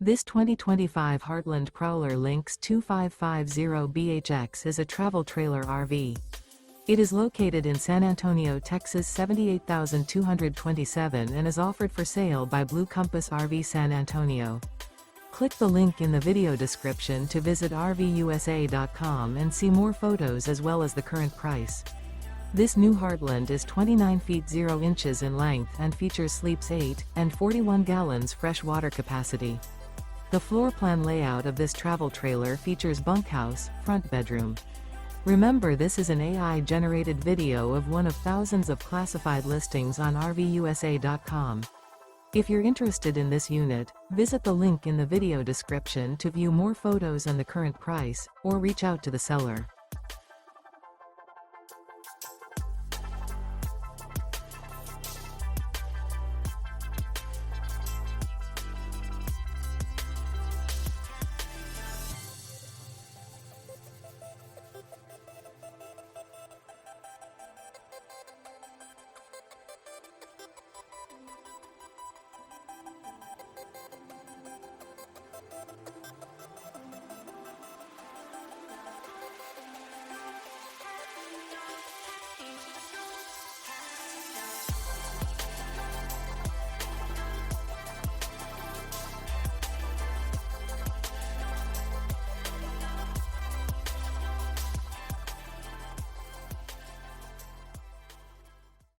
This 2025 Heartland Prowler Lynx 2550BHX is a travel trailer RV. It is located in San Antonio, Texas 78227 and is offered for sale by Blue Compass RV San Antonio. Click the link in the video description to visit RVUSA.com and see more photos as well as the current price. This new Heartland is 29 feet 0 inches in length and features sleeps 8 and 41 gallons fresh water capacity. The floor plan layout of this travel trailer features bunkhouse, front bedroom. Remember, this is an AI-generated video of one of thousands of classified listings on RVUSA.com. If you're interested in this unit, visit the link in the video description to view more photos and the current price, or reach out to the seller.